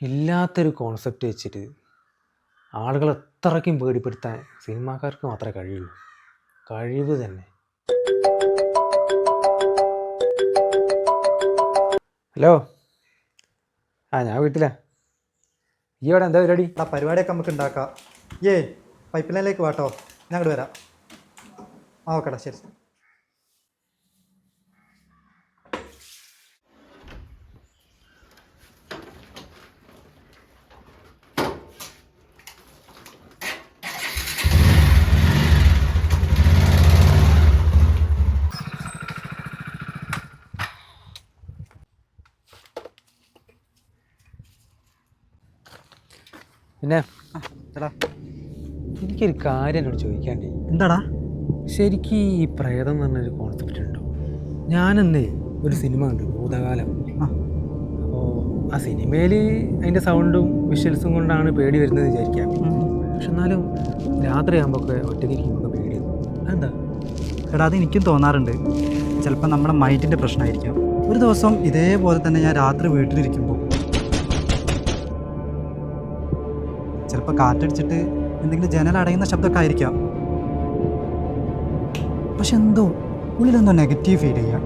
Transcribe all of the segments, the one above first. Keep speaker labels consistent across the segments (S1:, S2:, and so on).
S1: ഇല്ലാത്തൊരു കോൺസെപ്റ്റ് വെച്ചിട്ട് ആളുകളെ എത്രയ്ക്കും പേടിപ്പെടുത്താൻ സിനിമാക്കാർക്ക് മാത്രമേ കഴിയുള്ളൂ. കഴിവ് തന്നെ. ഹലോ, ഞാൻ വീട്ടിലാ. ഈ ഇവിടെ എന്താ പരിപാടി?
S2: പരിപാടിയൊക്കെ നമുക്ക് ഉണ്ടാക്കാം. പൈപ്പ് ലൈനിലേക്ക് വാട്ടോ, ഞാൻ അങ്ങോട്ട് വരാം. ഓക്കെടാ, ശരി.
S1: പിന്നെ എനിക്കൊരു കാര്യം എന്നോട് ചോദിക്കാണ്ടേ.
S2: എന്താടാ?
S1: ശരിക്കും ഈ പ്രേതം എന്ന് പറഞ്ഞൊരു കോൺസെപ്റ്റ് ഉണ്ടോ? ഞാനെന്നേ ഒരു സിനിമ കണ്ടു, ഭൂതകാലം. അപ്പോൾ ആ സിനിമയിൽ അതിൻ്റെ സൗണ്ടും വിഷ്വൽസും കൊണ്ടാണ് പേടി വരുന്നത് വിചാരിക്കാം. പക്ഷെ എന്നാലും രാത്രിയാകുമ്പോഴൊക്കെ ഒറ്റയ്ക്ക് ഇരിക്കുമ്പോൾ പേടി. അതെന്താ?
S2: എടാ, അത് എനിക്കും തോന്നാറുണ്ട്. ചിലപ്പോൾ നമ്മുടെ മൈൻഡിൻ്റെ പ്രശ്നമായിരിക്കാം. ഒരു ദിവസം ഇതേപോലെ തന്നെ ഞാൻ രാത്രി വീട്ടിലിരിക്കുമ്പോൾ ചിലപ്പോൾ കാറ്റടിച്ചിട്ട് എന്തെങ്കിലും ജനലടയുന്ന ശബ്ദമൊക്കെ ആയിരിക്കാം. പക്ഷെ എന്തോ ഉള്ളിലെന്തോ നെഗറ്റീവ് ഫീൽ ചെയ്യാം.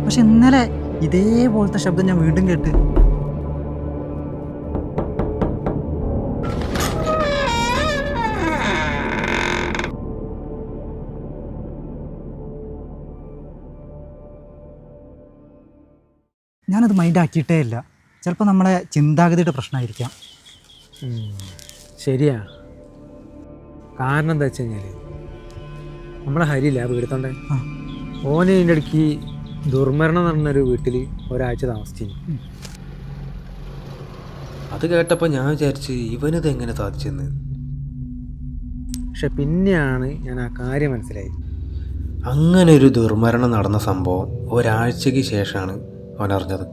S2: പക്ഷെ ഇന്നലെ ഇതേപോലത്തെ ശബ്ദം ഞാൻ വീണ്ടും കേട്ട്. ഞാനത് മൈൻഡാക്കിയിട്ടേ ഇല്ല. ചിലപ്പോൾ നമ്മളെ ചിന്താഗതിയുടെ പ്രശ്നമായിരിക്കാം.
S1: ശരിയാ. കാരണം എന്താ വെച്ച് കഴിഞ്ഞാൽ നമ്മളെ ഹരിയില്ല വീടുത്തോണ്ടേ, ഓന് ഇതിൻ്റെ ഇടയ്ക്ക് ദുർമരണം നടന്നൊരു വീട്ടിൽ ഒരാഴ്ച താമസിച്ചിരുന്നു. അത് കേട്ടപ്പോൾ ഞാൻ വിചാരിച്ച് ഇവനിത് എങ്ങനെ സാധിച്ചെന്ന്. പക്ഷെ പിന്നെയാണ് ഞാൻ ആ കാര്യം മനസ്സിലായി. അങ്ങനെ ഒരു ദുർമരണം നടന്ന സംഭവം ഒരാഴ്ചയ്ക്ക് ശേഷമാണ് അവനറിഞ്ഞത്.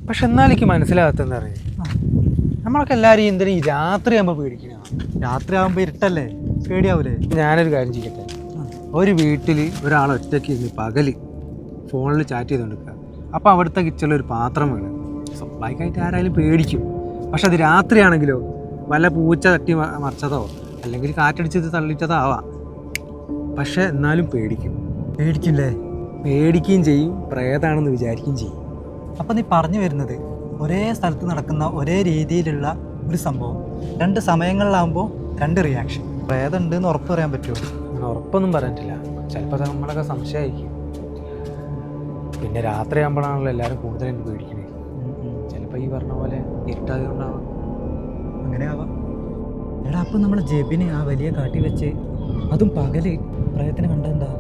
S1: പക്ഷെ എന്നാലേക്ക് മനസ്സിലാകത്തെന്താ പറയുക, നമ്മളൊക്കെ എല്ലാവരും എന്തിനും ഈ രാത്രിയാകുമ്പോൾ പേടിക്കണം.
S2: രാത്രിയാകുമ്പോൾ ഇരുട്ടല്ലേ, പേടിയാവൂലേ?
S1: ഞാനൊരു കാര്യം ചെയ്യട്ടെ. ഒരു വീട്ടിൽ ഒരാൾ ഒറ്റയ്ക്ക് ഇരുന്ന് പകല് ഫോണിൽ ചാറ്റ് ചെയ്തുകൊണ്ടിരിക്കുക. അപ്പോൾ അവിടുത്തെ കിച്ചണിലൊരു പാത്രം വീണ് സ്വാഭാവികമായിട്ട് ആരായാലും പേടിക്കും. പക്ഷെ അത് രാത്രിയാണെങ്കിലോ വല്ല പൂച്ച തട്ടി മറിച്ചതോ അല്ലെങ്കിൽ കാറ്റടിച്ചത് തള്ളിച്ചതോ ആവാം. പക്ഷെ എന്നാലും പേടിക്കില്ലേ? പേടിക്കുകയും ചെയ്യും, പ്രേതാണെന്ന് വിചാരിക്കുകയും ചെയ്യും.
S2: അപ്പം നീ പറഞ്ഞു വരുന്നത് ഒരേ സ്ഥലത്ത് നടക്കുന്ന ഒരേ രീതിയിലുള്ള ഒരു സംഭവം രണ്ട് സമയങ്ങളിലാകുമ്പോൾ രണ്ട് റിയാക്ഷൻ. പ്രേതമുണ്ടെന്ന് ഉറപ്പ് പറയാൻ പറ്റുമോ?
S1: ഉറപ്പൊന്നും പറയാനില്ല. ചിലപ്പോൾ നമ്മളൊക്കെ സംശയമായിരിക്കും. പിന്നെ രാത്രിയാകുമ്പോഴാണല്ലോ എല്ലാവരും കൂടുതലായിട്ട് പേടിക്കുന്നത്. ചിലപ്പോൾ ഈ പറഞ്ഞ പോലെ ഇരുട്ടാതെ കൊണ്ടാവാം.
S2: അങ്ങനെയാവാം. എടാ അപ്പം നമ്മളെ ജെബിന് ആ വലിയ കാട്ടി വെച്ച് അതും പകല് പ്രയത്നം കണ്ടെന്താ